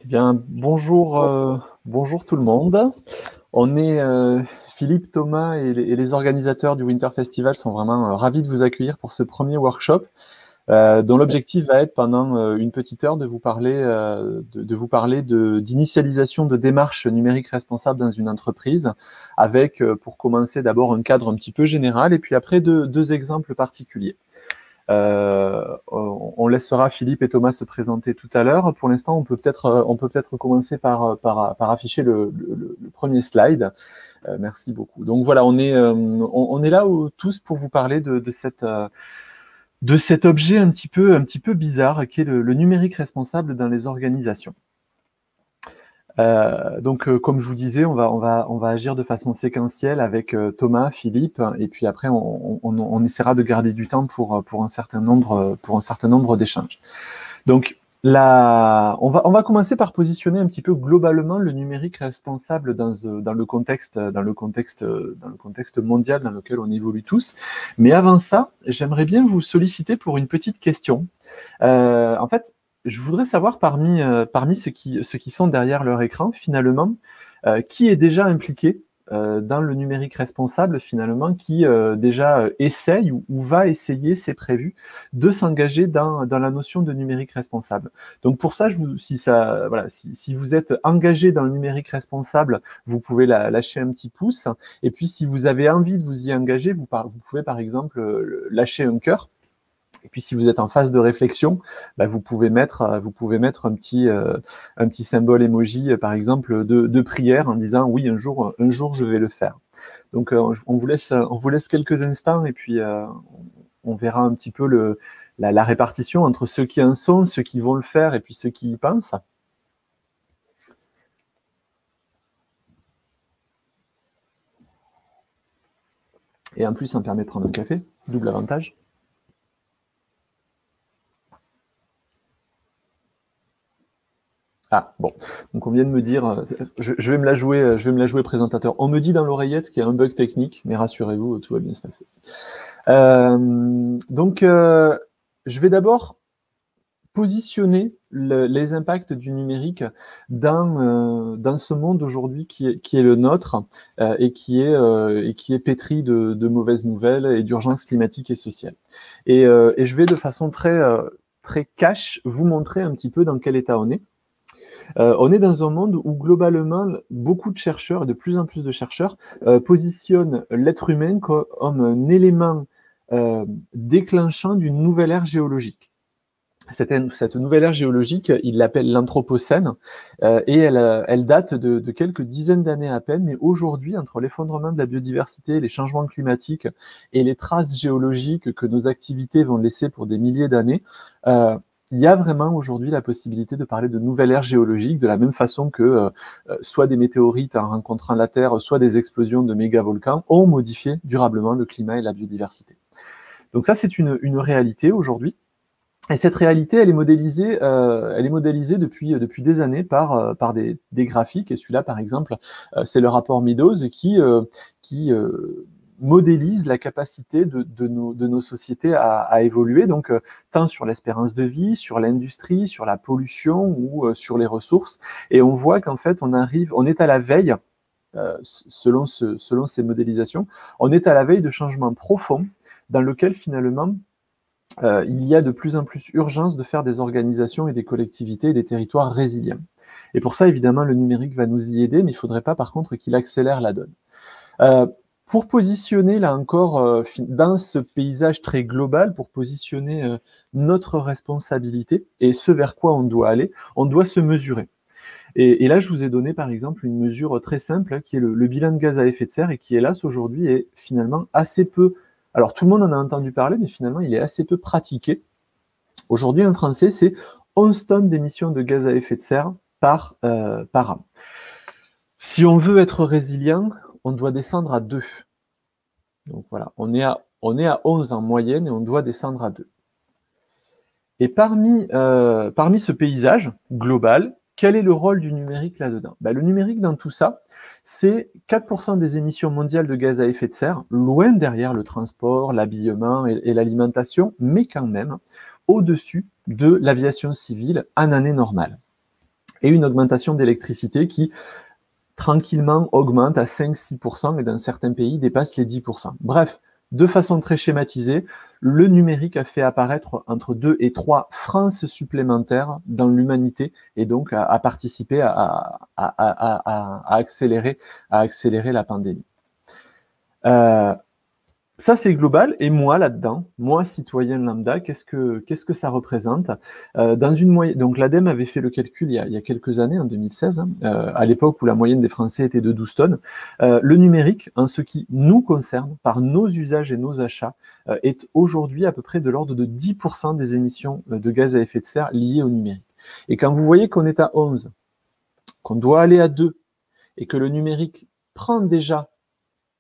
Eh bien, bonjour, bonjour tout le monde. On est Philippe, Thomas et les organisateurs du Winter Festival sont vraiment ravis de vous accueillir pour ce premier workshop dont l'objectif va être pendant une petite heure de vous parler d'initialisation de démarches numériques responsables dans une entreprise avec, pour commencer, d'abord un cadre un petit peu général et puis après deux exemples particuliers. On laissera Philippe et Thomas se présenter tout à l'heure. Pour l'instant, on peut peut-être commencer par afficher le premier slide. Merci beaucoup. Donc voilà, on est là tous pour vous parler de cet objet un petit peu bizarre qui est le numérique responsable dans les organisations. Comme je vous disais, on va agir de façon séquentielle avec Thomas, Philippe, et puis après on essaiera de garder du temps pour un certain nombre d'échanges. Donc on va commencer par positionner un petit peu globalement le numérique responsable dans le contexte mondial dans lequel on évolue tous. Mais avant ça, j'aimerais bien vous solliciter pour une petite question. En fait, je voudrais savoir parmi ceux qui sont derrière leur écran, finalement, qui est déjà impliqué dans le numérique responsable, finalement, qui déjà essaye ou va essayer, c'est prévu, de s'engager dans la notion de numérique responsable. Donc pour ça, si vous êtes engagé dans le numérique responsable, vous pouvez lâcher un petit pouce. Et puis si vous avez envie de vous y engager, vous pouvez par exemple lâcher un cœur. Et puis, si vous êtes en phase de réflexion, vous pouvez mettre un petit symbole emoji, par exemple, de prière en disant oui, un jour, je vais le faire. Donc, on vous laisse quelques instants et puis on verra un petit peu la répartition entre ceux qui en sont, ceux qui vont le faire et puis ceux qui y pensent. Et en plus, ça me permet de prendre un café, double avantage. Ah, bon. Donc, on vient de me dire, je vais me la jouer présentateur. On me dit dans l'oreillette qu'il y a un bug technique, mais rassurez-vous, tout va bien se passer. Je vais d'abord positionner les impacts du numérique dans ce monde aujourd'hui qui est le nôtre et qui est pétri de mauvaises nouvelles et d'urgences climatiques et sociales. Et je vais de façon très cash vous montrer un petit peu dans quel état on est. On est dans un monde où globalement, beaucoup de chercheurs, et de plus en plus de chercheurs, positionnent l'être humain comme un élément déclenchant d'une nouvelle ère géologique. Cette nouvelle ère géologique, ils l'appellent l'Anthropocène, et elle date de quelques dizaines d'années à peine, mais aujourd'hui, entre l'effondrement de la biodiversité, les changements climatiques et les traces géologiques que nos activités vont laisser pour des milliers d'années, il y a vraiment aujourd'hui la possibilité de parler de nouvelle ère géologique, de la même façon que soit des météorites en rencontrant la Terre, soit des explosions de méga-volcans ont modifié durablement le climat et la biodiversité. Donc ça, c'est une réalité aujourd'hui. Et cette réalité, elle est modélisée depuis des années par des graphiques. Et celui-là, par exemple, c'est le rapport Meadows qui modélise la capacité de nos sociétés à évoluer, donc tant sur l'espérance de vie, sur l'industrie, sur la pollution ou sur les ressources. Et on voit qu'en fait, on est à la veille, selon ces modélisations, on est à la veille de changements profonds dans lesquels finalement il y a de plus en plus urgence de faire des organisations et des collectivités et des territoires résilients. Et pour ça, évidemment, le numérique va nous y aider, mais il ne faudrait pas, par contre, qu'il accélère la donne. Pour positionner, là encore, dans ce paysage très global, pour positionner notre responsabilité et ce vers quoi on doit aller, on doit se mesurer. Et là, je vous ai donné, par exemple, une mesure très simple, qui est le bilan de gaz à effet de serre, et qui, hélas, aujourd'hui, est finalement assez peu... Alors, tout le monde en a entendu parler, mais finalement, il est assez peu pratiqué. Aujourd'hui, un Français, c'est 11 tonnes d'émissions de gaz à effet de serre par an. Si on veut être résilient, on doit descendre à 2. Donc voilà, on est à 11 en moyenne et on doit descendre à 2. Et parmi ce paysage global, quel est le rôle du numérique là-dedans ? Le numérique dans tout ça, c'est 4% des émissions mondiales de gaz à effet de serre, loin derrière le transport, l'habillement et l'alimentation, mais quand même au-dessus de l'aviation civile en année normale. et une augmentation d'électricité qui tranquillement augmente à 5-6% et dans certains pays dépasse les 10%. Bref, de façon très schématisée, le numérique a fait apparaître entre 2 et 3 France supplémentaires dans l'humanité et donc a participé à accélérer la pandémie. Ça, c'est global. Et moi, là-dedans, moi, citoyen lambda, qu'est-ce que ça représente dans une moyenne. Donc, l'ADEME avait fait le calcul il y a quelques années, en 2016, à l'époque où la moyenne des Français était de 12 tonnes. Le numérique, en ce qui nous concerne, par nos usages et nos achats, est aujourd'hui à peu près de l'ordre de 10% des émissions de gaz à effet de serre liées au numérique. Et quand vous voyez qu'on est à 11, qu'on doit aller à 2, et que le numérique prend déjà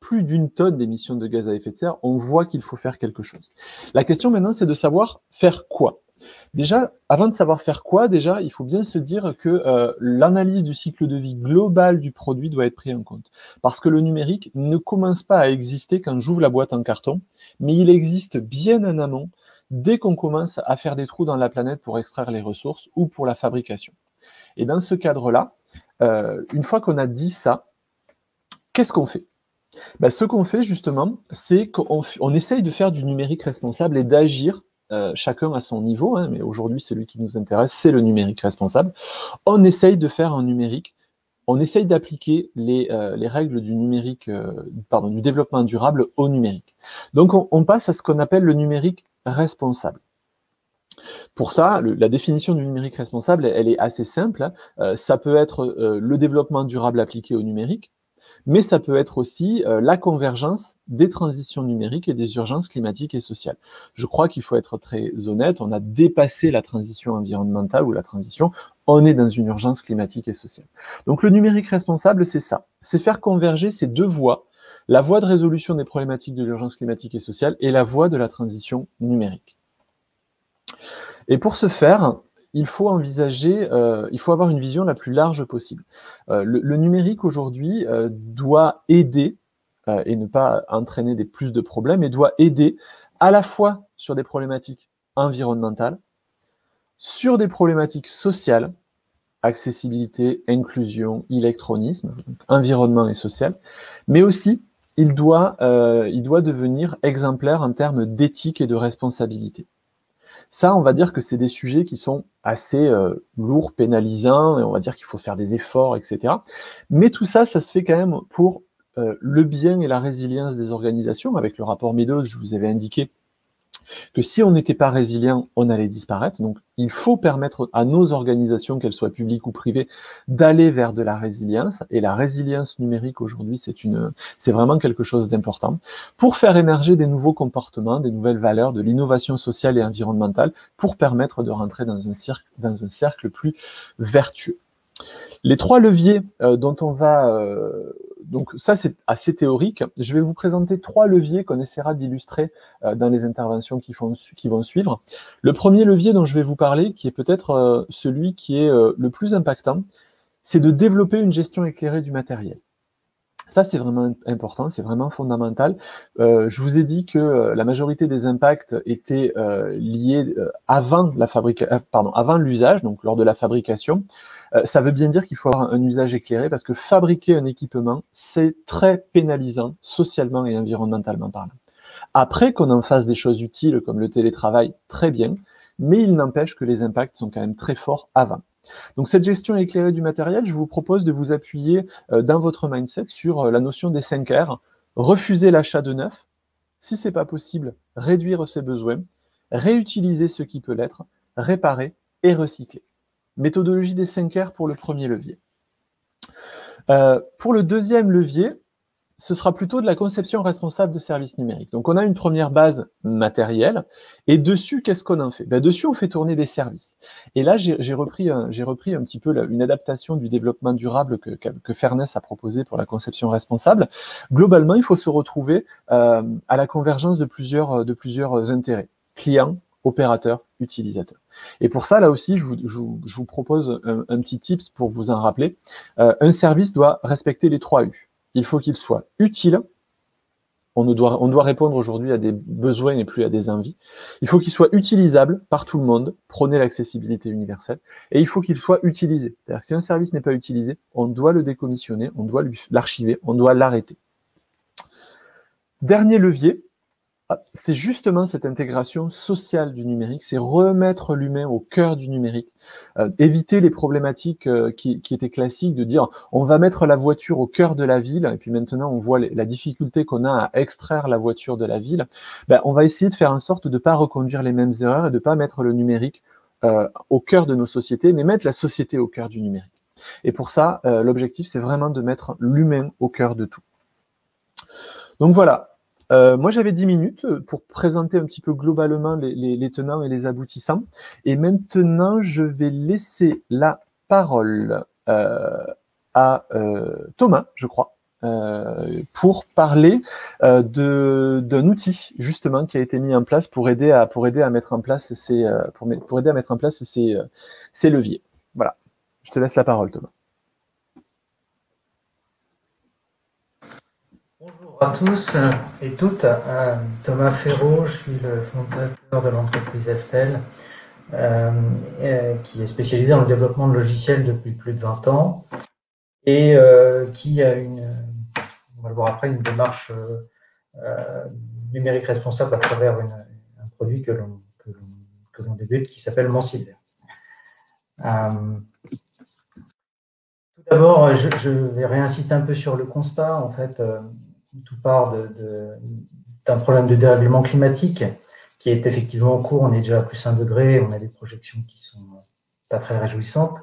plus d'une tonne d'émissions de gaz à effet de serre, on voit qu'il faut faire quelque chose. La question maintenant, c'est de savoir faire quoi. Déjà, avant de savoir faire quoi, déjà, il faut bien se dire que l'analyse du cycle de vie global du produit doit être prise en compte. Parce que le numérique ne commence pas à exister quand j'ouvre la boîte en carton, mais il existe bien en amont, dès qu'on commence à faire des trous dans la planète pour extraire les ressources ou pour la fabrication. Et dans ce cadre-là, une fois qu'on a dit ça, qu'est-ce qu'on fait ? Ben, ce qu'on fait justement, c'est qu'on essaye de faire du numérique responsable et d'agir chacun à son niveau, hein, mais aujourd'hui celui qui nous intéresse, c'est le numérique responsable. On essaye de faire un numérique, on essaye d'appliquer les règles du numérique, du développement durable au numérique. Donc on passe à ce qu'on appelle le numérique responsable. Pour ça, la définition du numérique responsable, elle est assez simple. Ça peut être le développement durable appliqué au numérique, mais ça peut être aussi la convergence des transitions numériques et des urgences climatiques et sociales. Je crois qu'il faut être très honnête, on a dépassé la transition environnementale ou la transition, on est dans une urgence climatique et sociale. Donc le numérique responsable, c'est ça, c'est faire converger ces deux voies, la voie de résolution des problématiques de l'urgence climatique et sociale et la voie de la transition numérique. Et pour ce faire, il faut envisager, il faut avoir une vision la plus large possible. Le numérique aujourd'hui doit aider, et ne pas entraîner plus de problèmes, et doit aider à la fois sur des problématiques environnementales, sur des problématiques sociales, accessibilité, inclusion, électronisme, environnement et social, mais aussi il doit devenir exemplaire en termes d'éthique et de responsabilité. Ça, on va dire que c'est des sujets qui sont assez lourds, pénalisants, et on va dire qu'il faut faire des efforts, etc. Mais tout ça, ça se fait quand même pour le bien et la résilience des organisations. Avec le rapport Meadows, je vous avais indiqué que si on n'était pas résilient, on allait disparaître. Donc, il faut permettre à nos organisations, qu'elles soient publiques ou privées, d'aller vers de la résilience. Et la résilience numérique aujourd'hui, c'est vraiment quelque chose d'important pour faire émerger des nouveaux comportements, des nouvelles valeurs, de l'innovation sociale et environnementale, pour permettre de rentrer dans un cercle plus vertueux. Les trois leviers dont on va... donc ça, c'est assez théorique. Je vais vous présenter trois leviers qu'on essaiera d'illustrer dans les interventions qui vont suivre. Le premier levier dont je vais vous parler, qui est peut-être celui qui est le plus impactant, c'est de développer une gestion éclairée du matériel. Ça, c'est vraiment important, c'est vraiment fondamental. Je vous ai dit que la majorité des impacts étaient liés avant l'usage, donc lors de la fabrication. Ça veut bien dire qu'il faut avoir un usage éclairé parce que fabriquer un équipement, c'est très pénalisant socialement et environnementalement parlant. Après qu'on en fasse des choses utiles comme le télétravail, très bien, mais il n'empêche que les impacts sont quand même très forts avant. Donc cette gestion éclairée du matériel, je vous propose de vous appuyer dans votre mindset sur la notion des 5 R. Refuser l'achat de neuf, si ce n'est pas possible, réduire ses besoins, réutiliser ce qui peut l'être, réparer et recycler. Méthodologie des 5 R pour le premier levier. Pour le deuxième levier, ce sera plutôt de la conception responsable de services numériques. Donc on a une première base matérielle, et dessus, qu'est-ce qu'on en fait? Dessus, on fait tourner des services. Et là, j'ai repris un petit peu une adaptation du développement durable que Fairness a proposé pour la conception responsable. Globalement, il faut se retrouver à la convergence de plusieurs intérêts. Clients, opérateurs, utilisateurs. Et pour ça, là aussi, je vous propose un petit tips pour vous en rappeler. Un service doit respecter les 3 U. Il faut qu'il soit utile, on doit répondre aujourd'hui à des besoins et plus à des envies. Il faut qu'il soit utilisable par tout le monde, prôner l'accessibilité universelle, et il faut qu'il soit utilisé. C'est-à-dire que si un service n'est pas utilisé, on doit le décommissionner, on doit l'archiver, on doit l'arrêter. Dernier levier, c'est justement cette intégration sociale du numérique, c'est remettre l'humain au cœur du numérique, éviter les problématiques qui étaient classiques de dire on va mettre la voiture au cœur de la ville, et puis maintenant on voit la difficulté qu'on a à extraire la voiture de la ville. Ben, on va essayer de faire en sorte de ne pas reconduire les mêmes erreurs et de ne pas mettre le numérique au cœur de nos sociétés, mais mettre la société au cœur du numérique. Et pour ça, l'objectif, c'est vraiment de mettre l'humain au cœur de tout. Donc voilà. Moi, j'avais 10 minutes pour présenter un petit peu globalement les tenants et les aboutissants. Et maintenant, je vais laisser la parole à Thomas, je crois, pour parler d'un outil justement qui a été mis en place pour aider à mettre en place ces leviers. Voilà. Je te laisse la parole, Thomas. Bonjour à tous et toutes. Thomas Ferraud, je suis le fondateur de l'entreprise Eftel, qui est spécialisée dans le développement de logiciels depuis plus de 20 ans et qui a on va le voir après, une démarche numérique responsable à travers un produit que l'on débute qui s'appelle Monsivert. Tout d'abord, je vais réinsister un peu sur le constat. En fait, tout part d'un problème de dérèglement climatique qui est effectivement en cours. On est déjà à plus 1 degré, on a des projections qui sont pas très réjouissantes.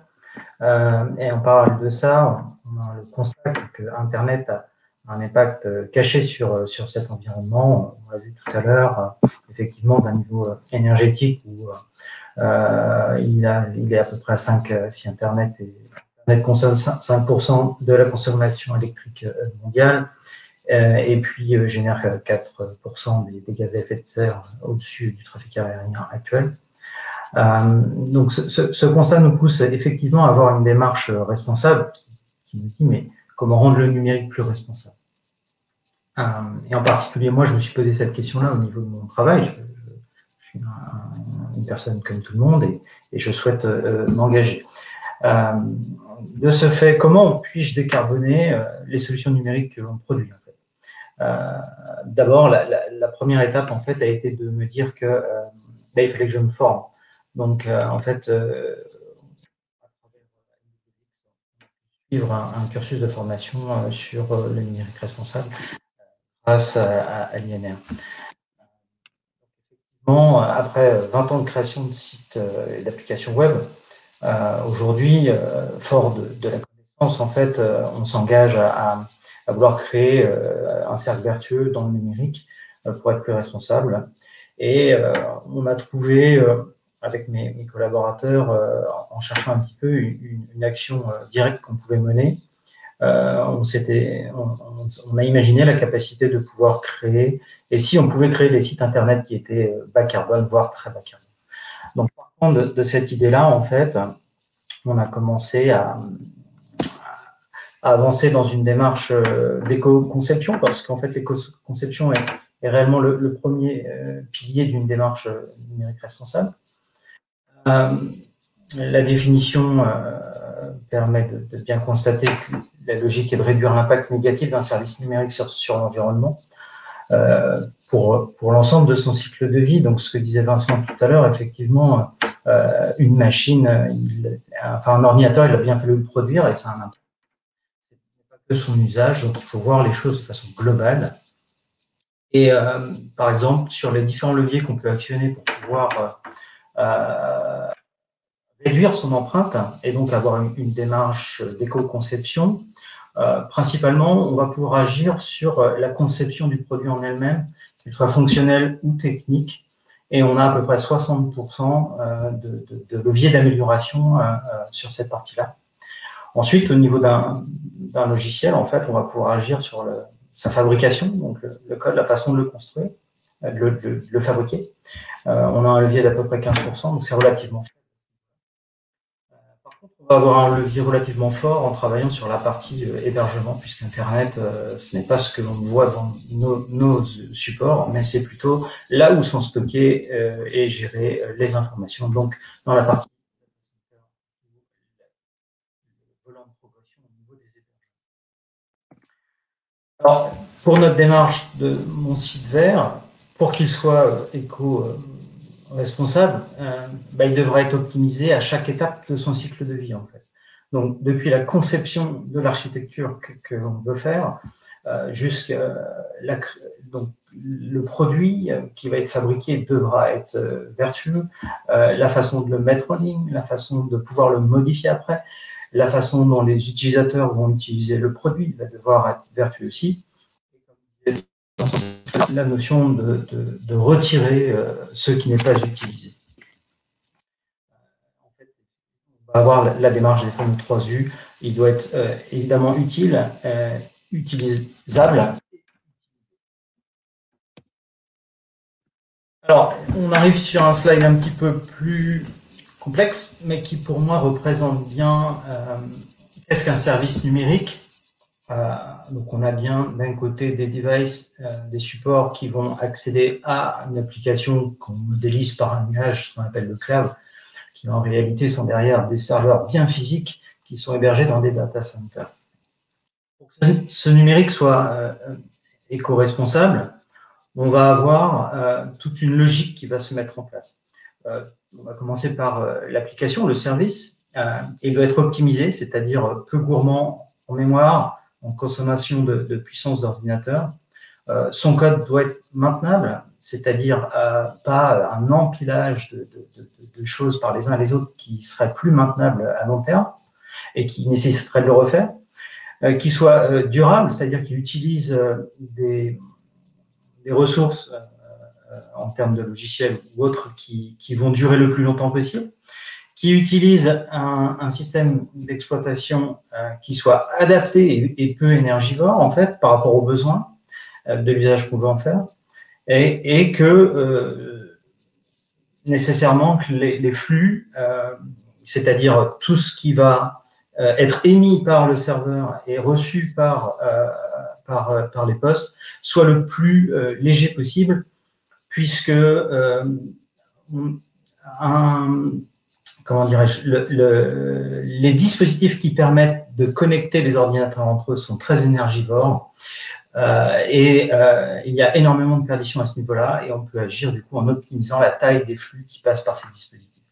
Et en parallèle de ça, on a le constat que Internet a un impact caché sur cet environnement. On l'a vu tout à l'heure, effectivement, d'un niveau énergétique où il est à peu près à 5, si Internet consomme 5% de la consommation électrique mondiale, et puis génère 4% des gaz à effet de serre au-dessus du trafic aérien actuel. Donc ce constat nous pousse effectivement à avoir une démarche responsable qui nous dit mais comment rendre le numérique plus responsable. Et en particulier, moi, je me suis posé cette question-là au niveau de mon travail. Je suis une personne comme tout le monde et je souhaite m'engager. De ce fait, comment puis-je décarboner les solutions numériques que l'on produit en fait. D'abord, la première étape en fait a été de me dire que il fallait que je me forme. Donc en fait, suivre un cursus de formation sur le numérique responsable grâce à l'INR. Après 20 ans de création de sites et d'applications web, aujourd'hui, fort de la connaissance, en fait, on s'engage à vouloir créer un cercle vertueux dans le numérique pour être plus responsable. Et on a trouvé, avec mes collaborateurs, en cherchant un petit peu une action directe qu'on pouvait mener, on a imaginé la capacité de pouvoir créer, et si on pouvait créer des sites internet qui étaient bas carbone, voire très bas carbone. Donc, par contre, de cette idée-là, en fait, on a commencé à avancer dans une démarche d'éco-conception, parce qu'en fait, l'éco-conception est réellement le premier pilier d'une démarche numérique responsable. La définition permet de bien constater que la logique est de réduire l'impact négatif d'un service numérique sur l'environnement pour l'ensemble de son cycle de vie. Donc, ce que disait Vincent tout à l'heure, effectivement, une machine, un ordinateur, il a bien fallu le produire et ça a un impact. C'est pas que son usage, donc il faut voir les choses de façon globale. Et par exemple, sur les différents leviers qu'on peut actionner pour pouvoir réduire son empreinte et donc avoir une démarche d'éco-conception. Principalement, on va pouvoir agir sur la conception du produit en elle-même, qu'il soit fonctionnel ou technique, et on a à peu près 60% de levier d'amélioration sur cette partie-là. Ensuite, au niveau d'un logiciel, en fait, on va pouvoir agir sur sa fabrication, donc le code, la façon de le construire, de le fabriquer. On a un levier d'à peu près 15%, donc c'est relativement faible. Par contre, On va avoir un levier relativement fort en travaillant sur la partie hébergement, puisqu'Internet, ce n'est pas ce que l'on voit dans nos supports, mais c'est plutôt là où sont stockées et gérées les informations. Donc, dans la partie volant de progression au niveau des hébergements. Alors, pour notre démarche de mon site vert, pour qu'il soit éco-responsable, il devra être optimisé à chaque étape de son cycle de vie, en fait. Donc, depuis la conception de l'architecture que l'on veut faire, jusqu'à le produit qui va être fabriqué devra être vertueux, la façon de le mettre en ligne, la façon de pouvoir le modifier après, la façon dont les utilisateurs vont utiliser le produit va devoir être vertueux aussi. La notion de retirer ce qui n'est pas utilisé. On va avoir la démarche des fameux 3U. Il doit être évidemment utile, utilisable. Alors, on arrive sur un slide un petit peu plus complexe, mais qui pour moi représente bien qu'est-ce qu'un service numérique. Donc, on a bien d'un côté des devices, des supports qui vont accéder à une application qu'on modélise par un nuage, ce qu'on appelle le cloud, qui en réalité sont derrière des serveurs bien physiques qui sont hébergés dans des data centers. Pour que ce numérique soit éco-responsable, on va avoir toute une logique qui va se mettre en place. On va commencer par l'application, le service. Il doit être optimisé, c'est-à-dire peu gourmand en mémoire, en consommation de puissance d'ordinateur. Son code doit être maintenable, c'est-à-dire pas un empilage de choses par les uns et les autres qui seraient plus maintenables à long terme et qui nécessiteraient de le refaire. Qu'il soit durable, c'est-à-dire qu'il utilise des ressources en termes de logiciels ou autres qui vont durer le plus longtemps possible, qui utilise un système d'exploitation qui soit adapté et peu énergivore, en fait, par rapport aux besoins de l'usage qu'on veut en faire, et que nécessairement que les flux, c'est-à-dire tout ce qui va être émis par le serveur et reçu par les postes, soit le plus léger possible, puisque comment dirais-je, les dispositifs qui permettent de connecter les ordinateurs entre eux sont très énergivores et il y a énormément de perditions à ce niveau-là et on peut agir du coup en optimisant la taille des flux qui passent par ces dispositifs.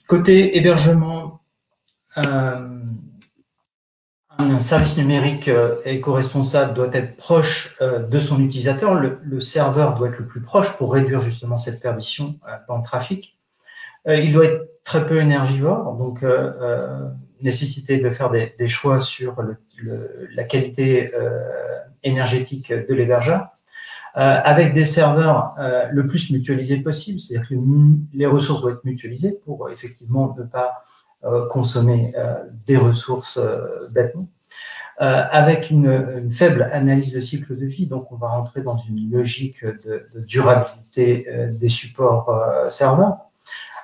Côté hébergement, un service numérique éco-responsable doit être proche de son utilisateur. Le serveur doit être le plus proche pour réduire justement cette perdition dans le trafic. Il doit être très peu énergivore, donc nécessité de faire des choix sur la qualité énergétique de l'hébergeur, avec des serveurs le plus mutualisés possible, c'est-à-dire que les ressources doivent être mutualisées pour effectivement ne pas consommer des ressources bêtement, avec une faible analyse de cycle de vie, donc on va rentrer dans une logique de durabilité des supports serveurs,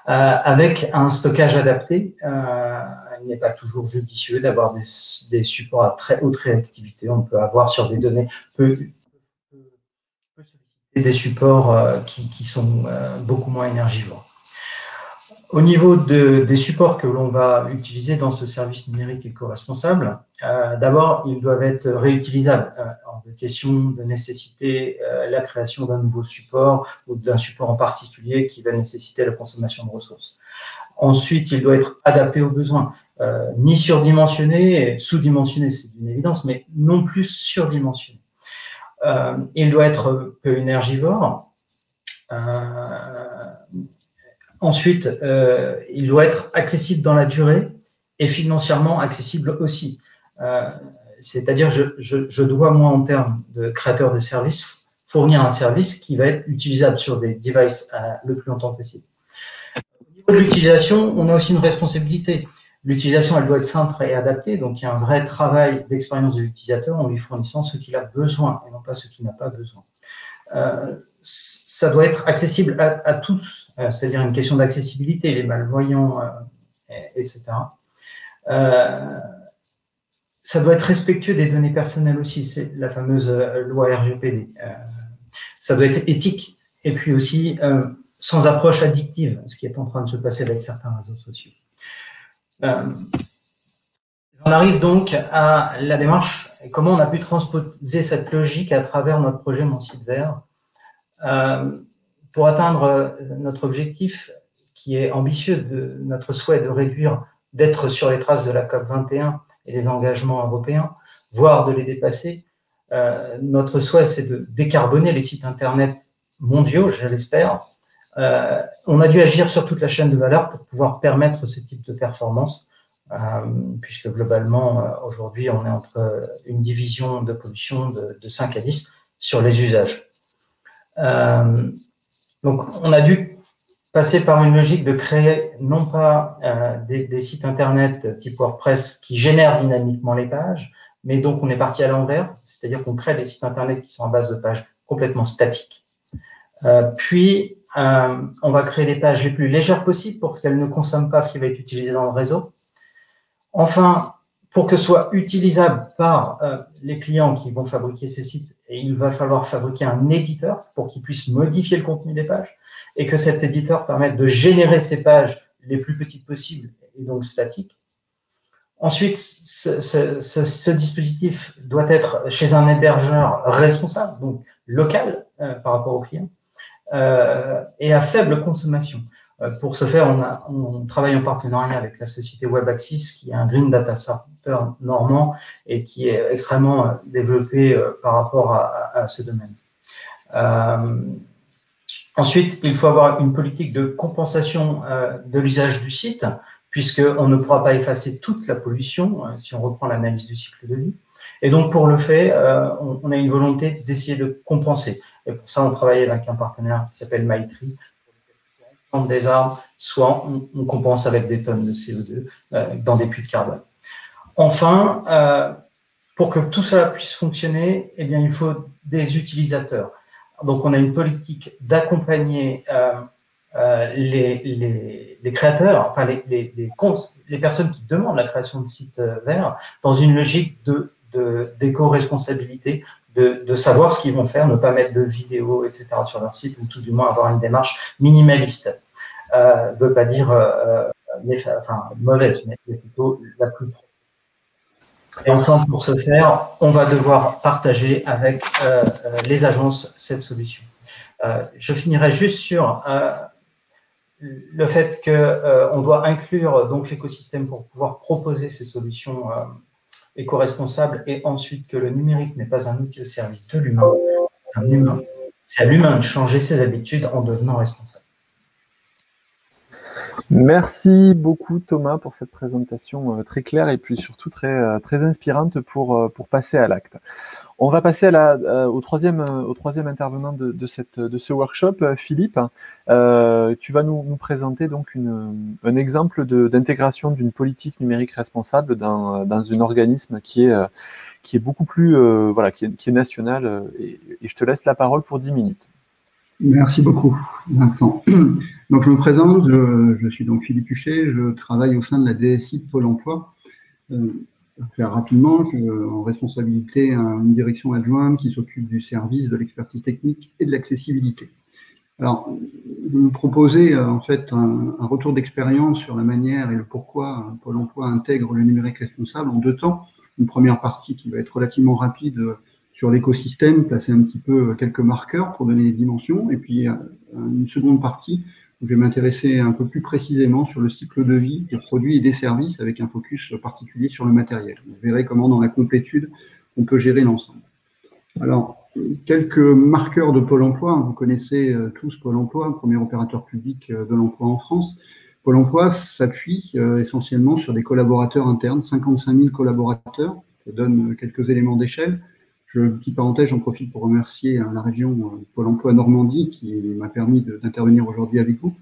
avec un stockage adapté. Il n'est pas toujours judicieux d'avoir des supports à très haute réactivité. On peut avoir sur des données des supports qui sont beaucoup moins énergivores. Au niveau des supports que l'on va utiliser dans ce service numérique éco-responsable, d'abord, ils doivent être réutilisables. En question de nécessiter la création d'un nouveau support ou d'un support en particulier qui va nécessiter la consommation de ressources. Ensuite, il doit être adapté aux besoins, ni surdimensionné, sous-dimensionné, c'est une évidence, mais non plus surdimensionné. Il doit être peu énergivore. Ensuite, il doit être accessible dans la durée et financièrement accessible aussi. C'est-à-dire, je dois, moi, en termes de créateur de services, fournir un service qui va être utilisable sur des devices le plus longtemps possible. Au niveau de l'utilisation, on a aussi une responsabilité. L'utilisation, elle doit être simple et adaptée, donc il y a un vrai travail d'expérience de l'utilisateur en lui fournissant ce qu'il a besoin et non pas ce qu'il n'a pas besoin. Ça doit être accessible à tous, c'est-à-dire une question d'accessibilité. Les malvoyants etc. Ça doit être respectueux des données personnelles aussi, c'est la fameuse loi RGPD. Ça doit être éthique et puis aussi sans approche addictive, ce qui est en train de se passer avec certains réseaux sociaux. On arrive donc à la démarche et comment on a pu transposer cette logique à travers notre projet Mon Site Vert. Pour atteindre notre objectif qui est ambitieux, de notre souhait de réduire, d'être sur les traces de la COP 21 et des engagements européens, voire de les dépasser, notre souhait c'est de décarboner les sites internet mondiaux, je l'espère. On a dû agir sur toute la chaîne de valeur pour pouvoir permettre ce type de performance. Puisque globalement, aujourd'hui, on est entre une division de pollution de 5 à 10 sur les usages. Donc, on a dû passer par une logique de créer non pas des sites Internet type WordPress qui génèrent dynamiquement les pages, mais donc on est parti à l'envers, c'est-à-dire qu'on crée des sites Internet qui sont à base de pages complètement statiques. Puis, on va créer des pages les plus légères possibles pour qu'elles ne consomment pas ce qui va être utilisé dans le réseau. Enfin, pour que ce soit utilisable par les clients qui vont fabriquer ces sites, et il va falloir fabriquer un éditeur pour qu'il puisse modifier le contenu des pages et que cet éditeur permette de générer ces pages les plus petites possibles et donc statiques. Ensuite, ce dispositif doit être chez un hébergeur responsable, donc local par rapport aux clients, et à faible consommation. Pour ce faire, on travaille en partenariat avec la société WebAxis, qui est un Green Data Center normand et qui est extrêmement développé par rapport à ce domaine. Ensuite, il faut avoir une politique de compensation de l'usage du site, puisqu'on ne pourra pas effacer toute la pollution si on reprend l'analyse du cycle de vie. Et donc, pour le faire, on a une volonté d'essayer de compenser. Et pour ça, on travaille avec un partenaire qui s'appelle Maitri, des arbres, soit on compense avec des tonnes de CO2 dans des puits de carbone. Enfin, pour que tout cela puisse fonctionner, eh bien, il faut des utilisateurs. Donc, on a une politique d'accompagner les créateurs, enfin les personnes qui demandent la création de sites verts dans une logique d'éco-responsabilité, de savoir ce qu'ils vont faire, ne pas mettre de vidéos, etc. sur leur site, ou tout du moins avoir une démarche minimaliste. Ne veut pas dire mauvaise, mais plutôt la plus propre. Et enfin, pour ce faire, on va devoir partager avec les agences cette solution. Je finirai juste sur le fait qu'on doit inclure donc l'écosystème pour pouvoir proposer ces solutions éco-responsables, et ensuite que le numérique n'est pas un outil au service de l'humain, c'est à l'humain de changer ses habitudes en devenant responsable. Merci beaucoup Thomas pour cette présentation très claire et puis surtout très inspirante pour passer à l'acte. On va passer au troisième intervenant de ce workshop, Philippe. Tu vas nous présenter donc un exemple d'intégration d'une politique numérique responsable dans un organisme qui est beaucoup plus qui est national, et je te laisse la parole pour 10 minutes. Merci beaucoup, Vincent. Donc, je me présente, je suis donc Philippe Huchet, je travaille au sein de la DSI de Pôle emploi. Pour faire rapidement, j'ai en responsabilité une direction adjointe qui s'occupe du service, de l'expertise technique et de l'accessibilité. Alors, je me proposais en fait un retour d'expérience sur la manière et le pourquoi Pôle emploi intègre le numérique responsable en 2 temps. Une première partie qui va être relativement rapide sur l'écosystème, placer un petit peu quelques marqueurs pour donner les dimensions, et puis une seconde partie où je vais m'intéresser un peu plus précisément sur le cycle de vie des produits et des services avec un focus particulier sur le matériel. Vous verrez comment dans la complétude on peut gérer l'ensemble. Alors, quelques marqueurs de Pôle emploi. Vous connaissez tous Pôle emploi, premier opérateur public de l'emploi en France. Pôle emploi s'appuie essentiellement sur des collaborateurs internes, 55 000 collaborateurs. Ça donne quelques éléments d'échelle. Petite parenthèse, j'en profite pour remercier la région Pôle emploi Normandie qui m'a permis d'intervenir aujourd'hui avec vous.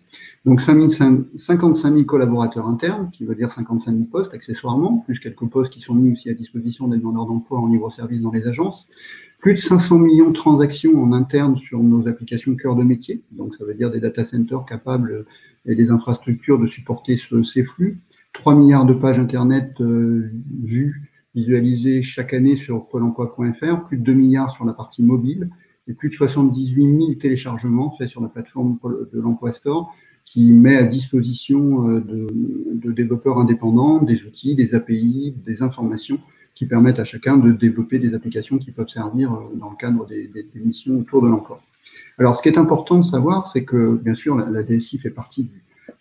Donc 55 000 collaborateurs internes, qui veut dire 55 000 postes accessoirement, plus quelques postes qui sont mis aussi à disposition des demandeurs d'emploi en libre-service dans les agences. Plus de 500 millions de transactions en interne sur nos applications cœur de métier. Donc ça veut dire des data centers capables et des infrastructures de supporter ces flux. 3 milliards de pages Internet vues, visualisées chaque année sur pôle emploi.fr, plus de 2 milliards sur la partie mobile et plus de 78 000 téléchargements faits sur la plateforme de l'Emploi Store qui met à disposition de développeurs indépendants des outils, des API, des informations qui permettent à chacun de développer des applications qui peuvent servir dans le cadre des missions autour de l'emploi. Alors, ce qui est important de savoir, c'est que, bien sûr, la DSI fait partie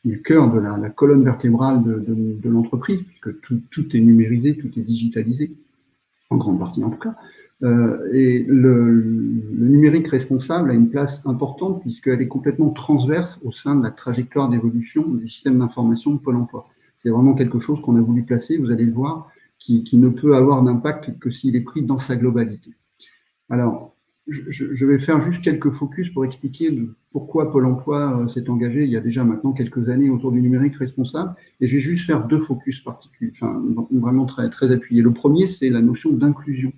du cœur de la colonne vertébrale de l'entreprise, puisque tout est numérisé, tout est digitalisé, en grande partie en tout cas. Et le numérique responsable a une place importante puisqu'elle est complètement transverse au sein de la trajectoire d'évolution du système d'information de Pôle emploi. C'est vraiment quelque chose qu'on a voulu placer, vous allez le voir, qui ne peut avoir d'impact que s'il est pris dans sa globalité. Alors, je vais faire juste quelques focus pour expliquer pourquoi Pôle emploi s'est engagé il y a déjà maintenant quelques années autour du numérique responsable. Et je vais juste faire 2 focus particuliers, enfin vraiment très, très appuyés. Le premier, c'est la notion d'inclusion.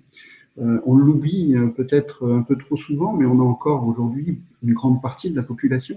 On l'oublie peut-être un peu trop souvent, mais on a encore aujourd'hui une grande partie de la population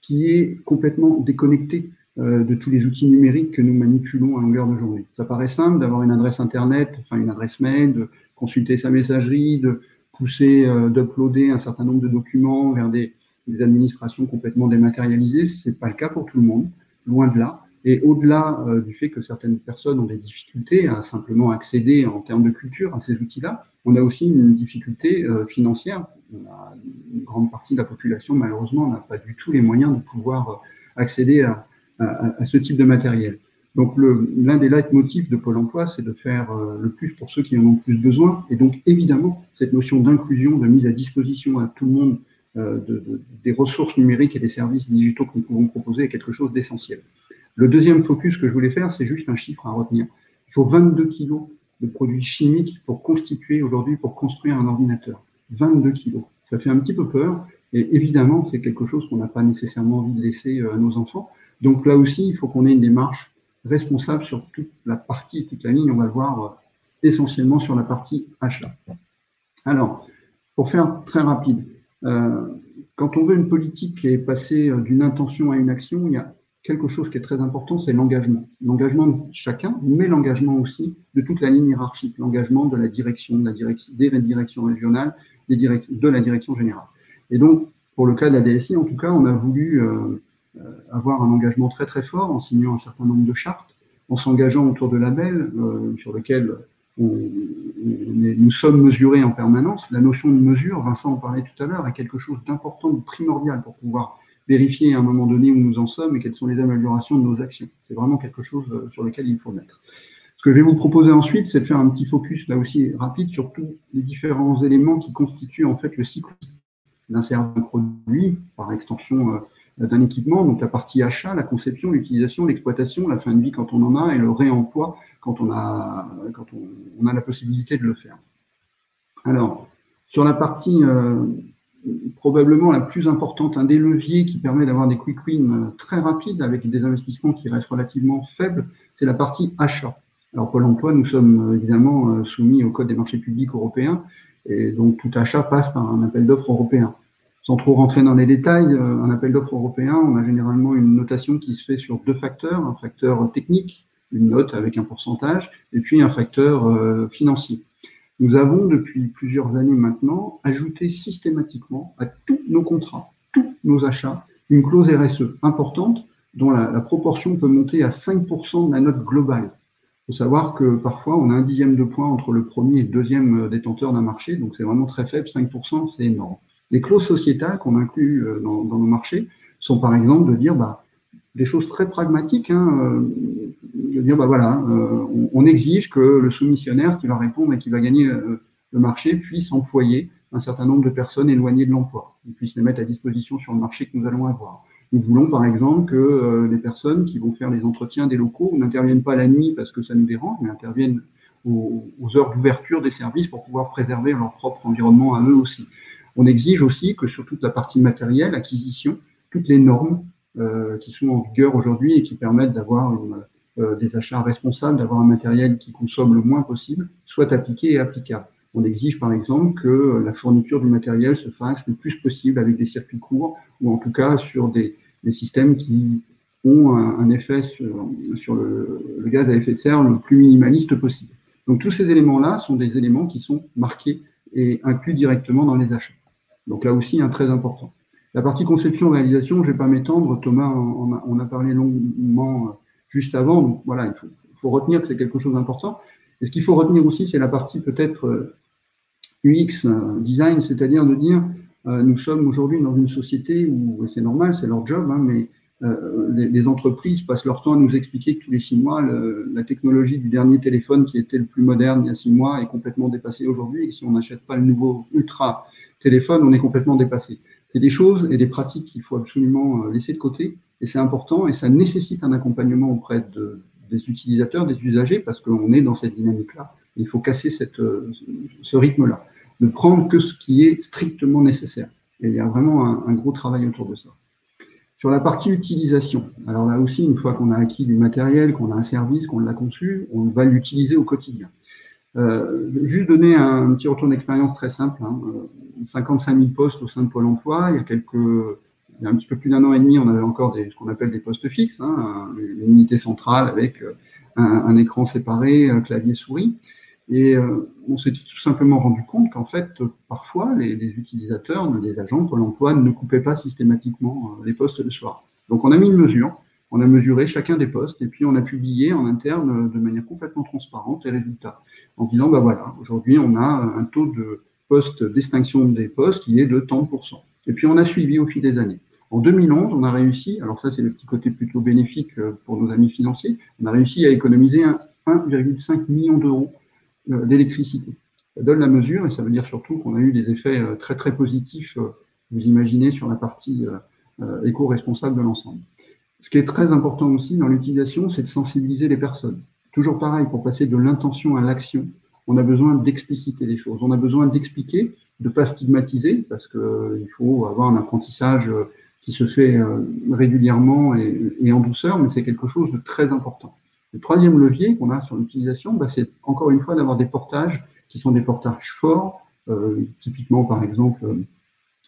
qui est complètement déconnectée de tous les outils numériques que nous manipulons à longueur de journée. Ça paraît simple d'avoir une adresse Internet, enfin une adresse mail, de consulter sa messagerie, de pousser, d'uploader un certain nombre de documents vers des administrations complètement dématérialisées. Ce n'est pas le cas pour tout le monde, loin de là. Et au-delà du fait que certaines personnes ont des difficultés à simplement accéder en termes de culture à ces outils-là, on a aussi une difficulté financière. Une grande partie de la population, malheureusement, n'a pas du tout les moyens de pouvoir accéder à ce type de matériel. Donc, l'un des leitmotifs de Pôle emploi, c'est de faire le plus pour ceux qui en ont plus besoin. Et donc, évidemment, cette notion d'inclusion, de mise à disposition à tout le monde des ressources numériques et des services digitaux que nous pouvons proposer est quelque chose d'essentiel. Le deuxième focus que je voulais faire, c'est juste un chiffre à retenir. Il faut 22 kilos de produits chimiques pour constituer aujourd'hui, pour construire un ordinateur. 22 kilos. Ça fait un petit peu peur. Et évidemment, c'est quelque chose qu'on n'a pas nécessairement envie de laisser à nos enfants. Donc là aussi, il faut qu'on ait une démarche responsable sur toute la partie, toute la ligne. On va le voir essentiellement sur la partie achat. Alors, pour faire très rapide, quand on veut une politique qui est passée d'une intention à une action, il y a quelque chose qui est très important, c'est l'engagement. L'engagement de chacun, mais l'engagement aussi de toute la ligne hiérarchique, l'engagement de la direction, des directions régionales, de la direction générale. Et donc, pour le cas de la DSI, en tout cas, on a voulu avoir un engagement très très fort en signant un certain nombre de chartes, en s'engageant autour de labels sur lesquels nous sommes mesurés en permanence. La notion de mesure, Vincent en parlait tout à l'heure, est quelque chose d'important, de primordial pour pouvoir vérifier à un moment donné où nous en sommes et quelles sont les améliorations de nos actions. C'est vraiment quelque chose sur lequel il faut mettre. Ce que je vais vous proposer ensuite, c'est de faire un petit focus, là aussi rapide, sur tous les différents éléments qui constituent en fait le cycle d'insertion d'un produit, par extension d'un équipement, donc la partie achat, la conception, l'utilisation, l'exploitation, la fin de vie quand on en a, et le réemploi quand on a la possibilité de le faire. Alors, sur la partie probablement la plus importante, un des leviers qui permet d'avoir des quick wins très rapides avec des investissements qui restent relativement faibles, c'est la partie achat. Alors, Pôle emploi, nous sommes évidemment soumis au Code des marchés publics européens, et donc tout achat passe par un appel d'offres européen. Sans trop rentrer dans les détails, un appel d'offres européen, on a généralement une notation qui se fait sur 2 facteurs, un facteur technique, une note avec un pourcentage, et puis un facteur financier. Nous avons, depuis plusieurs années maintenant, ajouté systématiquement à tous nos contrats, tous nos achats, une clause RSE importante dont la proportion peut monter à 5% de la note globale. Il faut savoir que parfois, on a 1/10 de point entre le premier et le deuxième détenteur d'un marché, donc c'est vraiment très faible, 5%, c'est énorme. Les clauses sociétales qu'on inclut dans nos marchés sont par exemple de dire des choses très pragmatiques, de dire on exige que le soumissionnaire qui va répondre et qui va gagner le marché puisse employer un certain nombre de personnes éloignées de l'emploi, ils puissent les mettre à disposition sur le marché que nous allons avoir. Nous voulons par exemple que les personnes qui vont faire les entretiens des locaux n'interviennent pas la nuit parce que ça nous dérange, mais interviennent aux heures d'ouverture des services pour pouvoir préserver leur propre environnement à eux aussi. On exige aussi que sur toute la partie matérielle, acquisition, toutes les normes qui sont en vigueur aujourd'hui et qui permettent d'avoir des achats responsables, d'avoir un matériel qui consomme le moins possible, soient appliquées et applicables. On exige par exemple que la fourniture du matériel se fasse le plus possible avec des circuits courts ou en tout cas sur des systèmes qui ont un effet sur le gaz à effet de serre le plus minimaliste possible. Donc tous ces éléments-là sont des éléments qui sont marqués et inclus directement dans les achats. Donc là aussi, très important. La partie conception-réalisation, je ne vais pas m'étendre, Thomas on a parlé longuement juste avant, donc voilà, il faut retenir que c'est quelque chose d'important. Et ce qu'il faut retenir aussi, c'est la partie peut-être UX, design, c'est-à-dire de dire, nous sommes aujourd'hui dans une société où, et c'est normal, c'est leur job, mais les entreprises passent leur temps à nous expliquer que tous les 6 mois, la technologie du dernier téléphone qui était le plus moderne il y a 6 mois est complètement dépassée aujourd'hui, et que si on n'achète pas le nouveau ultra téléphone, on est complètement dépassé. C'est des choses et des pratiques qu'il faut absolument laisser de côté, et c'est important, et ça nécessite un accompagnement auprès des utilisateurs, des usagers, parce qu'on est dans cette dynamique-là. Il faut casser ce rythme-là, ne prendre que ce qui est strictement nécessaire. Et il y a vraiment un gros travail autour de ça. Sur la partie utilisation, alors là aussi, une fois qu'on a acquis du matériel, qu'on a un service, qu'on l'a conçu, on va l'utiliser au quotidien. Je vais juste donner un petit retour d'expérience très simple. 55 000 postes au sein de Pôle emploi. Il y a un petit peu plus d'1 an et demi, on avait encore ce qu'on appelle des postes fixes, une unité centrale avec un écran séparé, clavier souris. Et on s'est tout simplement rendu compte qu'en fait, parfois, les utilisateurs, les agents de Pôle emploi ne coupaient pas systématiquement les postes le soir. Donc on a mis une mesure, on a mesuré chacun des postes et puis on a publié en interne de manière complètement transparente les résultats en disant, voilà, aujourd'hui on a un taux de d'extinction des postes qui est de tant de %. Et puis on a suivi au fil des années. En 2011, on a réussi, alors ça c'est le petit côté plutôt bénéfique pour nos amis financiers, on a réussi à économiser 1,5 million d'euros d'électricité. Ça donne la mesure et ça veut dire surtout qu'on a eu des effets très très positifs, vous imaginez, sur la partie éco-responsable de l'ensemble. Ce qui est très important aussi dans l'utilisation, c'est de sensibiliser les personnes. Toujours pareil, pour passer de l'intention à l'action, on a besoin d'expliciter les choses. On a besoin d'expliquer, de ne pas stigmatiser, parce qu'il faut avoir un apprentissage qui se fait régulièrement et en douceur, mais c'est quelque chose de très important. Le troisième levier qu'on a sur l'utilisation, c'est encore une fois d'avoir des portages qui sont des portages forts. Typiquement, par exemple,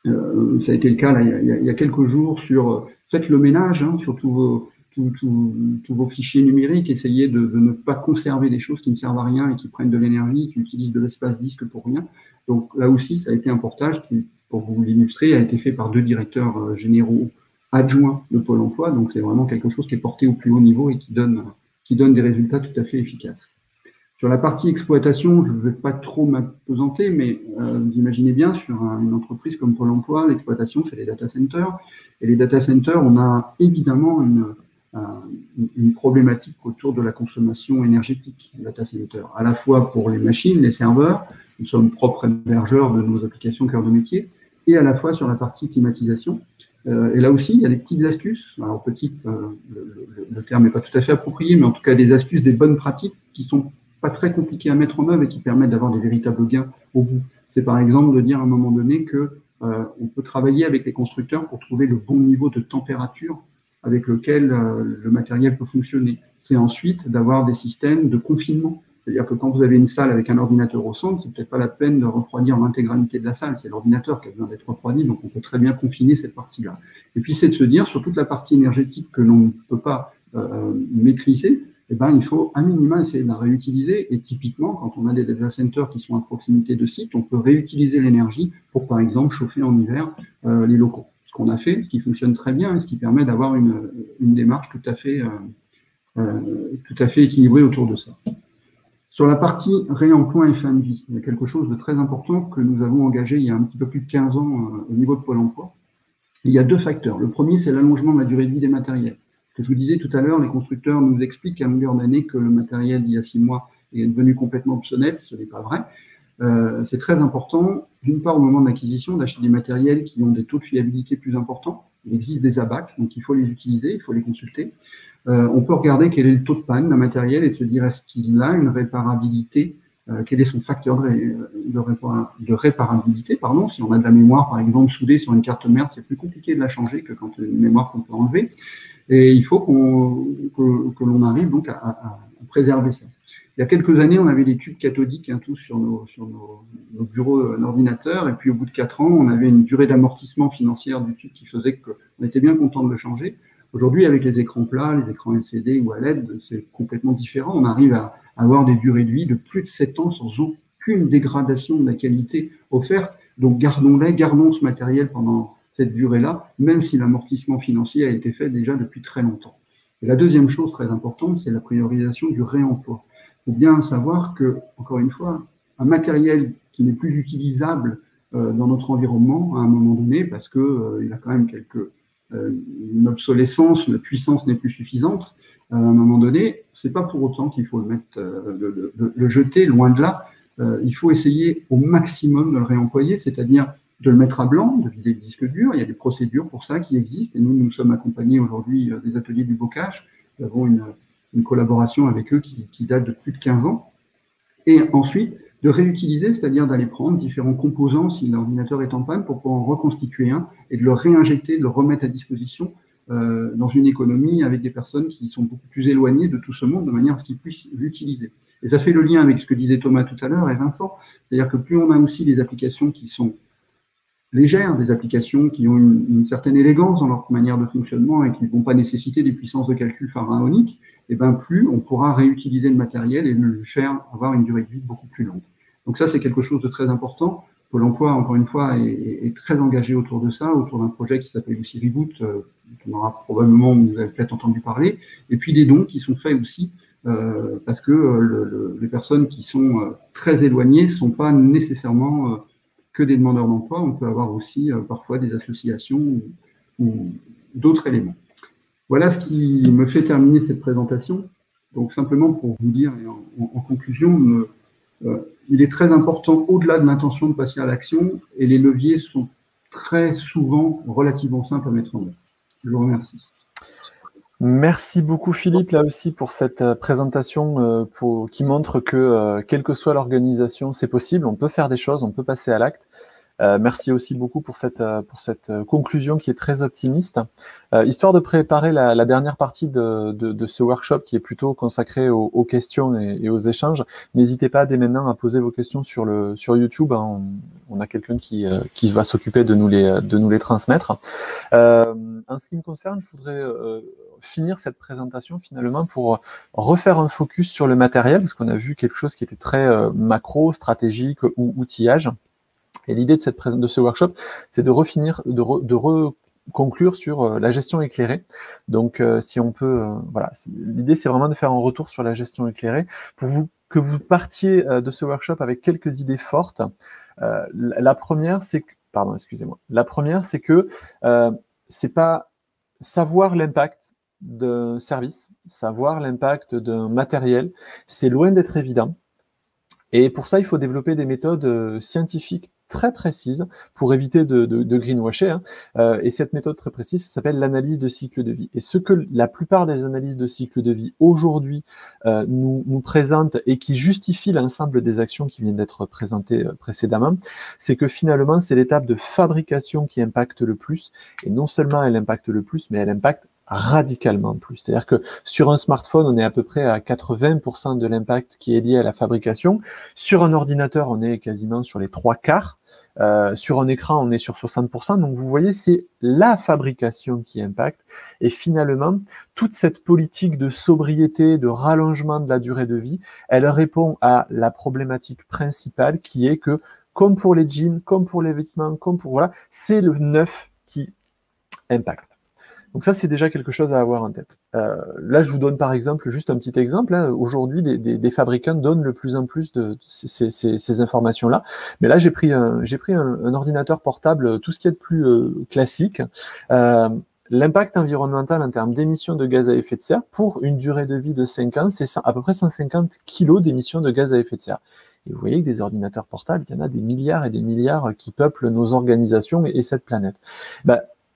ça a été le cas là, il y a quelques jours sur faites le ménage sur tous vos fichiers numériques, essayez de ne pas conserver des choses qui ne servent à rien et qui prennent de l'énergie, qui utilisent de l'espace disque pour rien. Donc là aussi, ça a été un portage qui, pour vous l'illustrer, a été fait par 2 directeurs généraux adjoints de Pôle emploi. Donc c'est vraiment quelque chose qui est porté au plus haut niveau et qui donne des résultats tout à fait efficaces. Sur la partie exploitation, je ne vais pas trop m'apesanter, mais vous imaginez bien, sur une entreprise comme Pôle emploi, l'exploitation, c'est les data centers. Et les data centers, on a évidemment une problématique autour de la consommation énergétique des data centers, à la fois pour les machines, les serveurs, nous sommes propres hébergeurs de nos applications cœur de métier, et à la fois sur la partie climatisation. Et là aussi, il y a des petites astuces, alors petites, le terme n'est pas tout à fait approprié, mais en tout cas des astuces, des bonnes pratiques qui sont pas très compliquées à mettre en œuvre et qui permettent d'avoir des véritables gains au bout. C'est par exemple de dire à un moment donné que on peut travailler avec les constructeurs pour trouver le bon niveau de température avec lequel le matériel peut fonctionner. C'est ensuite d'avoir des systèmes de confinement. C'est-à-dire que quand vous avez une salle avec un ordinateur au centre, c'est peut-être pas la peine de refroidir l'intégralité de la salle, c'est l'ordinateur qui a besoin d'être refroidi, donc on peut très bien confiner cette partie-là. Et puis c'est de se dire, sur toute la partie énergétique que l'on ne peut pas maîtriser, il faut à minima essayer de la réutiliser. Et typiquement, quand on a des data centers qui sont à proximité de sites, on peut réutiliser l'énergie pour, par exemple, chauffer en hiver les locaux. Ce qu'on a fait, ce qui fonctionne très bien et ce qui permet d'avoir une démarche tout à fait équilibrée autour de ça. Sur la partie réemploi et fin de vie, il y a quelque chose de très important que nous avons engagé il y a un petit peu plus de 15 ans au niveau de Pôle emploi. Il y a 2 facteurs. Le premier, c'est l'allongement de la durée de vie des matériels. Ce que je vous disais tout à l'heure, les constructeurs nous expliquent à longueur d'année que le matériel d'il y a 6 mois est devenu complètement obsolète. Ce n'est pas vrai. C'est très important, d'une part, au moment de l'acquisition, d'acheter des matériels qui ont des taux de fiabilité plus importants. Il existe des ABAC, donc il faut les utiliser, il faut les consulter. On peut regarder quel est le taux de panne d'un matériel et se dire est-ce qu'il a une réparabilité, quel est son facteur de réparabilité. Si on a de la mémoire, par exemple, soudée sur une carte mère, c'est plus compliqué de la changer que quand une mémoire qu'on peut enlever. Et il faut que l'on arrive donc à préserver ça. Il y a quelques années, on avait des tubes cathodiques tous sur nos bureaux d'ordinateur, et puis au bout de 4 ans, on avait une durée d'amortissement financière du tube qui faisait qu'on était bien content de le changer. Aujourd'hui, avec les écrans plats, les écrans LCD ou à LED, c'est complètement différent. On arrive à avoir des durées de vie de plus de 7 ans sans aucune dégradation de la qualité offerte. Donc gardons-les, gardons ce matériel pendant cette durée-là, même si l'amortissement financier a été fait déjà depuis très longtemps. Et la deuxième chose très importante, c'est la priorisation du réemploi. Il faut bien savoir que, encore une fois, un matériel qui n'est plus utilisable dans notre environnement à un moment donné, parce qu'il a quand même une obsolescence, la puissance n'est plus suffisante, à un moment donné, c'est pas pour autant qu'il faut le jeter, loin de là. Il faut essayer au maximum de le réemployer, c'est-à-dire de le mettre à blanc, de vider le disque dur. Il y a des procédures pour ça qui existent, et nous sommes accompagnés aujourd'hui des ateliers du bocage. Nous avons une collaboration avec eux qui date de plus de 15 ans. Et ensuite, de réutiliser, c'est-à-dire d'aller prendre différents composants si l'ordinateur est en panne pour pouvoir en reconstituer un et de le réinjecter, de le remettre à disposition dans une économie avec des personnes qui sont beaucoup plus éloignées de tout ce monde de manière à ce qu'ils puissent l'utiliser. Et ça fait le lien avec ce que disait Thomas tout à l'heure et Vincent, c'est-à-dire que plus on a aussi des applications qui sont légères, des applications qui ont une certaine élégance dans leur manière de fonctionnement et qui ne vont pas nécessiter des puissances de calcul pharaoniques, et bien plus on pourra réutiliser le matériel et le faire avoir une durée de vie beaucoup plus longue. Donc ça, c'est quelque chose de très important. Pôle emploi, encore une fois, est très engagé autour de ça, autour d'un projet qui s'appelle aussi Reboot, dont on aura probablement, vous avez peut-être entendu parler, et puis des dons qui sont faits aussi, parce que les personnes qui sont très éloignées ne sont pas nécessairement que des demandeurs d'emploi, on peut avoir aussi parfois des associations ou d'autres éléments. Voilà ce qui me fait terminer cette présentation. Donc simplement pour vous dire, et en conclusion, il est très important, au-delà de l'intention de passer à l'action, et les leviers sont très souvent relativement simples à mettre en œuvre. Je vous remercie. Merci beaucoup Philippe, là aussi, pour cette présentation qui montre que, quelle que soit l'organisation, c'est possible, on peut faire des choses, on peut passer à l'acte. Merci aussi beaucoup pour cette conclusion qui est très optimiste. Histoire de préparer la dernière partie de ce workshop qui est plutôt consacré aux questions et aux échanges, n'hésitez pas dès maintenant à poser vos questions sur YouTube. Hein. On a quelqu'un qui va s'occuper de nous les transmettre. En ce qui me concerne, je voudrais finir cette présentation finalement pour refaire un focus sur le matériel, parce qu'on a vu quelque chose qui était très macro, stratégique ou outillage. Et l'idée de ce workshop, c'est de conclure sur la gestion éclairée. Donc, si on peut, voilà, l'idée, c'est vraiment de faire un retour sur la gestion éclairée pour que vous partiez de ce workshop avec quelques idées fortes. La première, c'est que, pardon, excusez-moi. La première, c'est que c'est pas savoir l'impact d'un service, savoir l'impact d'un matériel, c'est loin d'être évident. Et pour ça, il faut développer des méthodes scientifiques très précise pour éviter de greenwasher. Hein. Et cette méthode très précise s'appelle l'analyse de cycle de vie. Et ce que la plupart des analyses de cycle de vie aujourd'hui nous présentent et qui justifie l'ensemble des actions qui viennent d'être présentées précédemment, c'est que finalement, c'est l'étape de fabrication qui impacte le plus. Et non seulement elle impacte le plus, mais elle impacte radicalement plus. C'est-à-dire que sur un smartphone, on est à peu près à 80% de l'impact qui est lié à la fabrication. Sur un ordinateur, on est quasiment sur les 3/4. Sur un écran, on est sur 60%. Donc vous voyez, c'est la fabrication qui impacte. Et finalement, toute cette politique de sobriété, de rallongement de la durée de vie, elle répond à la problématique principale qui est que, comme pour les jeans, comme pour les vêtements, comme pour voilà, c'est le neuf qui impacte. Donc ça, c'est déjà quelque chose à avoir en tête. Là, je vous donne par exemple, juste un petit exemple. Hein. Aujourd'hui, des fabricants donnent de plus en plus de ces informations-là. Mais là, j'ai pris un ordinateur portable, tout ce qui est de plus classique. L'impact environnemental en termes d'émissions de gaz à effet de serre, pour une durée de vie de 5 ans, c'est à peu près 150 kg d'émissions de gaz à effet de serre. Et vous voyez que des ordinateurs portables, il y en a des milliards et des milliards qui peuplent nos organisations et cette planète.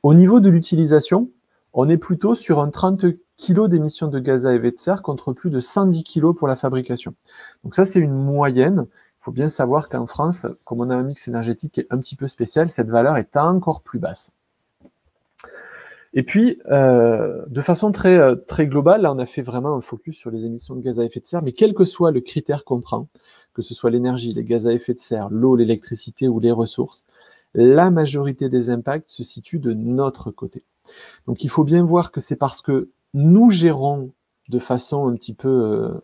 Au niveau de l'utilisation, on est plutôt sur un 30 kg d'émissions de gaz à effet de serre contre plus de 110 kg pour la fabrication. Donc ça, c'est une moyenne. Il faut bien savoir qu'en France, comme on a un mix énergétique qui est un petit peu spécial, cette valeur est encore plus basse. Et puis, de façon très, très globale, là, on a fait vraiment un focus sur les émissions de gaz à effet de serre, mais quel que soit le critère qu'on prend, que ce soit l'énergie, les gaz à effet de serre, l'eau, l'électricité ou les ressources, la majorité des impacts se situe de notre côté. Donc il faut bien voir que c'est parce que nous gérons de façon un petit peu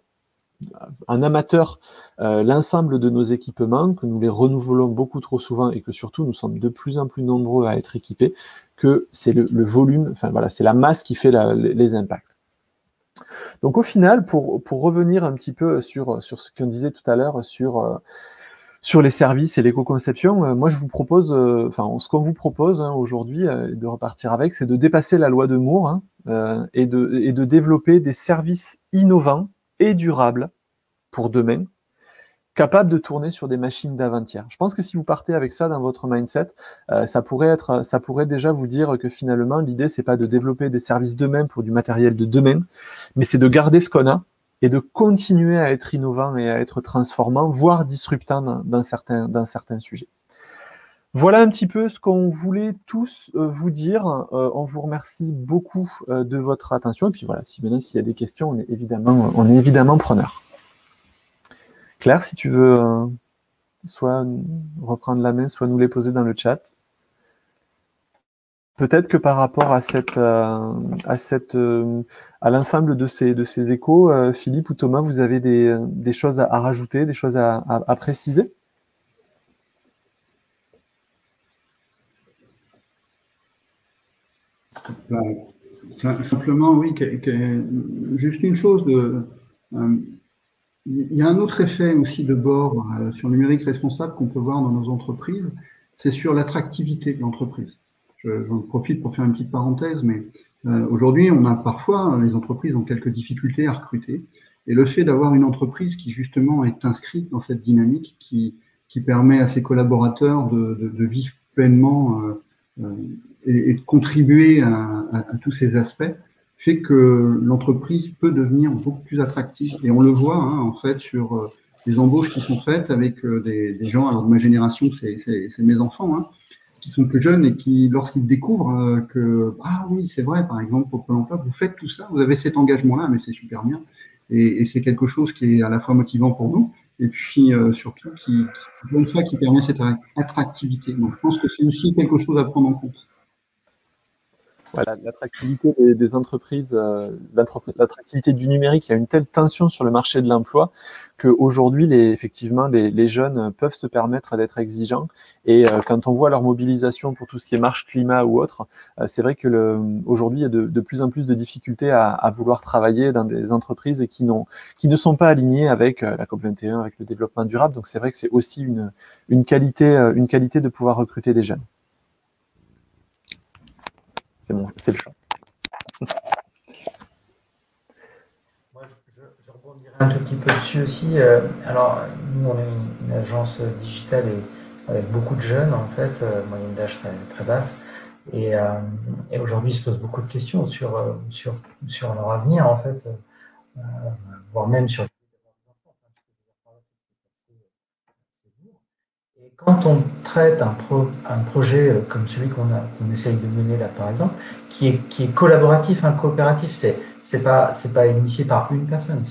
un amateur l'ensemble de nos équipements, que nous les renouvelons beaucoup trop souvent et que surtout nous sommes de plus en plus nombreux à être équipés, que c'est le volume, enfin voilà, c'est la masse qui fait les impacts. Donc au final, pour revenir un petit peu sur ce qu'on disait tout à l'heure sur les services et l'éco-conception, moi je vous propose, ce qu'on vous propose aujourd'hui de repartir avec, c'est de dépasser la loi de Moore et de développer des services innovants et durables pour demain, capables de tourner sur des machines d'avant-hier. Je pense que si vous partez avec ça dans votre mindset, ça pourrait déjà vous dire que finalement l'idée c'est pas de développer des services demain pour du matériel de demain, mais c'est de garder ce qu'on a et de continuer à être innovant et à être transformant, voire disruptant dans certains sujets. Voilà un petit peu ce qu'on voulait tous vous dire. On vous remercie beaucoup de votre attention. Et puis voilà, s'il y a des questions, on est évidemment preneur. Claire, si tu veux soit reprendre la main, soit nous les poser dans le chat. Peut-être que par rapport à l'ensemble de ces échos, Philippe ou Thomas, vous avez des choses à rajouter, des choses à préciser? Simplement, oui, juste une chose. Il y a un autre effet aussi de bord sur le numérique responsable qu'on peut voir dans nos entreprises, c'est sur l'attractivité de l'entreprise. J'en profite pour faire une petite parenthèse, mais aujourd'hui, les entreprises ont quelques difficultés à recruter. Et le fait d'avoir une entreprise qui, justement, est inscrite dans cette dynamique, qui permet à ses collaborateurs de vivre pleinement et de contribuer à tous ces aspects, fait que l'entreprise peut devenir beaucoup plus attractive. Et on le voit, en fait, sur les embauches qui sont faites avec des gens, alors de ma génération, c'est mes enfants, qui sont plus jeunes et qui, lorsqu'ils découvrent ah oui, c'est vrai, par exemple, pour Pôle emploi, vous faites tout ça, vous avez cet engagement-là, mais c'est super bien. Et c'est quelque chose qui est à la fois motivant pour nous, et puis surtout qui permet cette attractivité. Donc je pense que c'est aussi quelque chose à prendre en compte. Voilà, l'attractivité des entreprises, l'attractivité du numérique, il y a une telle tension sur le marché de l'emploi qu'aujourd'hui, effectivement, les jeunes peuvent se permettre d'être exigeants. Et quand on voit leur mobilisation pour tout ce qui est marche climat ou autre, c'est vrai que aujourd'hui, il y a de plus en plus de difficultés à vouloir travailler dans des entreprises qui ne sont pas alignées avec la COP21, avec le développement durable. Donc c'est vrai que c'est aussi une qualité de pouvoir recruter des jeunes. C'est le choix. Moi, je rebondirai un tout petit peu dessus aussi. Alors, nous, on est une agence digitale avec beaucoup de jeunes, en fait, moyenne d'âge très, très basse. Et aujourd'hui, ils se posent beaucoup de questions sur leur avenir, en fait, voire même sur. Et quand on traite un projet comme celui qu'on essaye de mener là, par exemple, qui est collaboratif, coopératif, c'est pas initié par une personne,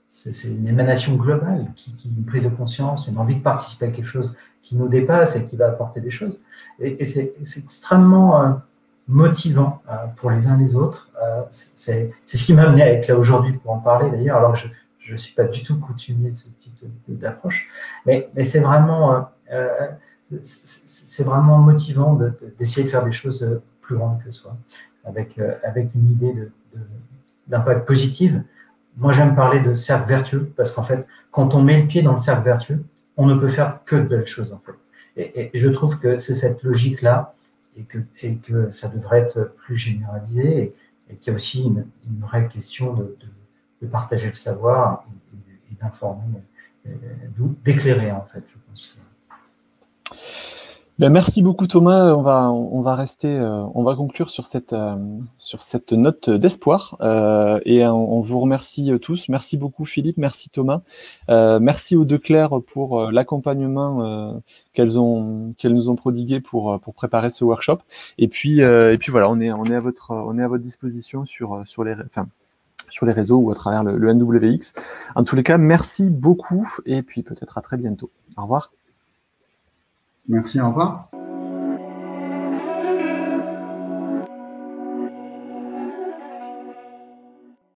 c'est une émanation globale, une prise de conscience, une envie de participer à quelque chose qui nous dépasse et qui va apporter des choses. Et c'est extrêmement motivant pour les uns les autres. C'est ce qui m'a amené à être là aujourd'hui pour en parler d'ailleurs, alors que je ne suis pas du tout coutumier de ce type d'approche, mais c'est vraiment motivant d'essayer de faire des choses plus grandes que soi, avec une idée d'impact positif. Moi, j'aime parler de cercle vertueux, parce qu'en fait, quand on met le pied dans le cercle vertueux, on ne peut faire que de belles choses, en fait. Et je trouve que c'est cette logique-là, et que ça devrait être plus généralisé, et qu'il y a aussi une vraie question de partager le savoir et d'informer, d'éclairer, en fait, je pense. Ben, merci beaucoup Thomas, on va conclure sur cette note d'espoir et on vous remercie tous. Merci beaucoup Philippe, merci Thomas, merci aux deux Claire pour l'accompagnement qu'elles nous ont prodigué pour préparer ce workshop. Et puis voilà, on est à votre disposition sur les réseaux ou à travers le NWX. En tous les cas, merci beaucoup et puis peut-être à très bientôt. Au revoir. Merci, au revoir.